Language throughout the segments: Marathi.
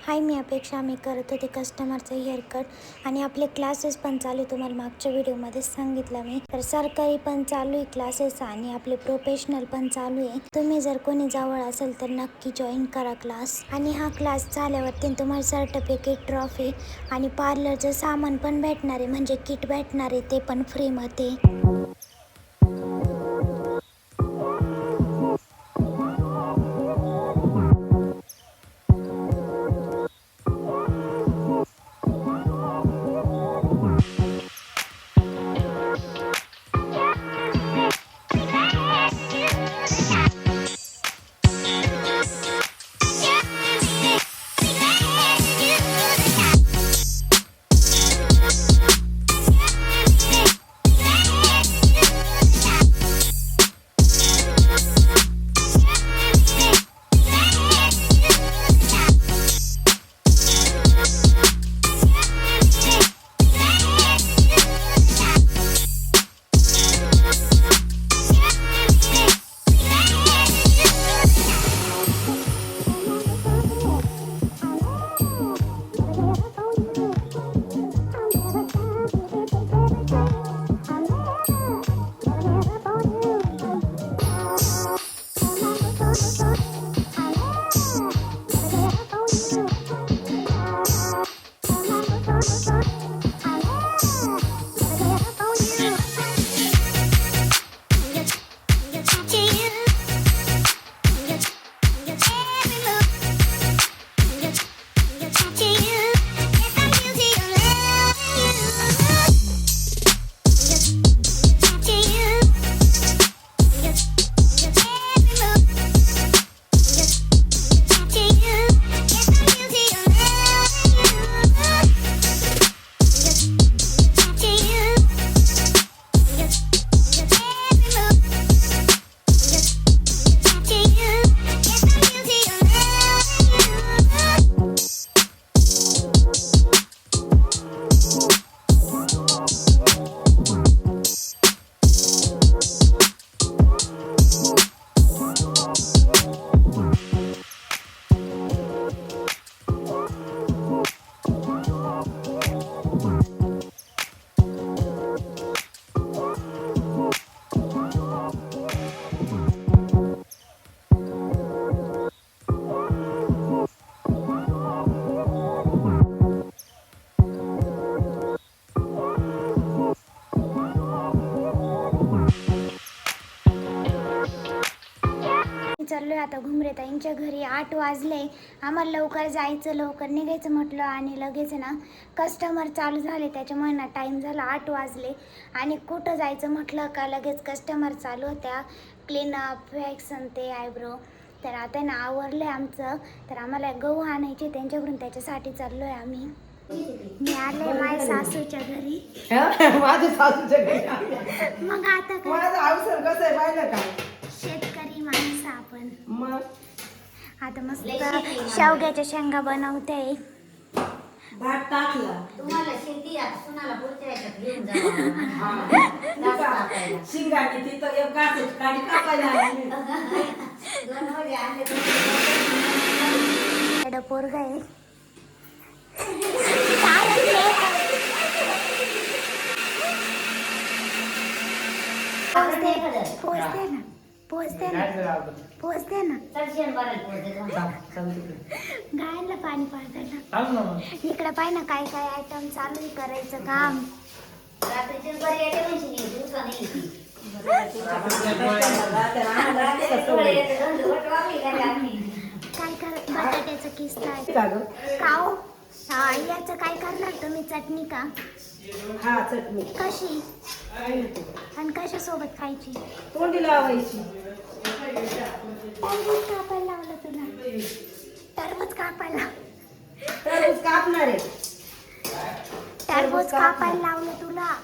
हाय, मी अपेक्षा. मी करत होते कस्टमरचं हेअरकट आणि आपले क्लासेस पण चालू आहे. तुम्हाला मागच्या व्हिडिओमध्ये सांगितलं मी. तर सरकारी पण चालू आहे क्लासेस आणि आपले प्रोफेशनल पण चालू आहे. तुम्ही जर कोणी जवळ असेल तर नक्की जॉईन करा क्लास. आणि हा क्लास झाल्यावरती तुम्हाला सर्टिफिकेट, ट्रॉफी आणि पार्लरचं सामान पण भेटणार आहे, म्हणजे किट भेटणार आहे, ते पण फ्रीमध्ये. चाललोय आता घुमरेताईंच्या घरी. 8 वाजले. आम्हाला लवकर जायचं, लवकर निघायचं म्हटलं आणि लगेच ना कस्टमर चालू झाले, त्याच्यामुळे ना टाईम झाला. 8 वाजले आणि कुठं जायचं म्हटलं का लगेच कस्टमर चालू होत्या. क्लीनअप, वॅक्स आणि ते आयब्रो. तर आता ना आवरलं आहे आमचं. तर आम्हाला गहू आणायचे त्यांच्याकडून, त्याच्यासाठी चाललो आहे आम्ही. मी आले माझ्या सासूच्या घरी. माझ्या सासूच्या घरी मग आता काय, माझं अवसर कसं आहे पाहिलं का? शेतकरी माणसं आपण. मग आता मस्त शेवग्याच्या शेंगा बनवते. भात टाकला तुम्हाला शेती सुनाला पुढच्या ह्याच्यात घेऊन जावा. शिंगाची तिथं एक गाठीची काडी कापायला आली. दोन वडे आणले तर पोरगा आहे. पोचते ना, पोचते ना, पोचते ना. गायला पाणी पाळताना इकडे पाय ना, काय काय आयटम चालू आहे, करायचं काम. रात्रीचे बरे येते म्हणजे दिवसा नाही काय करत, बटाट्याचं किस्ता आहे काओ. याचं काय करणार तुम्ही, चटणी का? हा, चटणी कशी आणि कशा सोबत खायची? तोंडी लावायची. टरबूज कापायला लावलं तुला, टरबूज कापायला. टरबूज कापणार आहे. टरबूज कापायला लावलं तुला.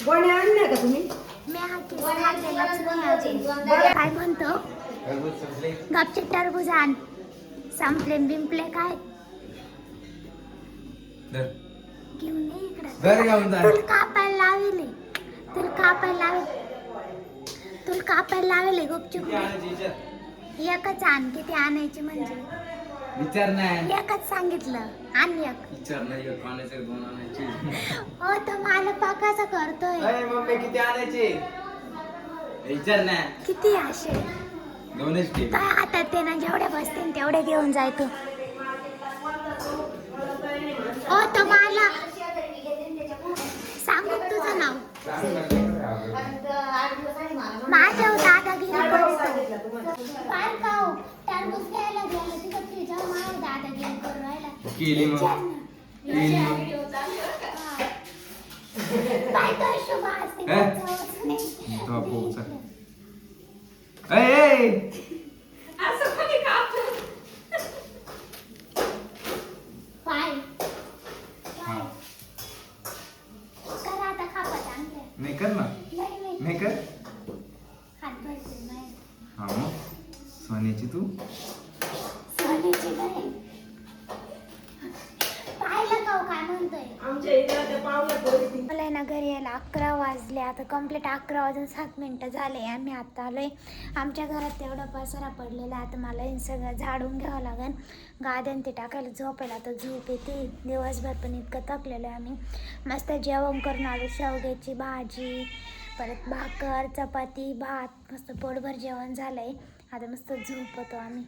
गोण्या आणल्या का तुम्ही? मी हा किस खाल्लेलाच नाही अजून. काय म्हणतो? गपचे टरबूज आण. संपले बिंपले काय घेऊन ये इकडे. तुला कापायला लावले, तुला कापायला लावले, तुला कापायला लावले गुपचूप. एकच आण, किती आणायची म्हणजे? विचार नाही एकच सांगितलं आणि एक विचार नाही एक आणायचे 2 आणायचे हो तर मला पाकाचा करतोय अरे मम्मी किती आणायचे विचार नाही किती असे 2च ठेव काय हातात ते ना जेवढे बसतील तेवढे घेऊन जाय तू हो तर मला सांगू तुझं नाव माझ्या दादागिरी करतो काय खाऊ टरबूज घ्यायला गेलं तिथं फ्रीजर माझ्या दादागिरी करून राहिला केली मग केली काय तर शुभ असते हे? जाऊच नाही. तो पोचा ए असं कोणी कापलं? पाय हा करा आता खापा चांगले नाही कर ना नाही नाही कर हात भरते नाही हा मग सोन्याची तू सोन्याची नाही पाहिलं का हो काय म्हणतोय आमच्या इथं ते पावलं पोरी मला आहे ना घरी यायला 11 वाजले आता कंप्लीट 11 वाजून 7 मिनटं झाले आम्ही आता आलोय आमच्या घरात तेवढा पसारा पडलेला आता मला हे सगळं झाडून घ्यावं लागेल गाद्यान ते टाकायला झोपायला आता झोप येते दिवसभर पण इतकं थकलेलो आहे आम्ही मस्त जेवण करून आलो शेवग्याची भाजी परत भाकर चपाती भात मस्त पोटभर जेवण झालंय आता मस्त झोपतो आम्ही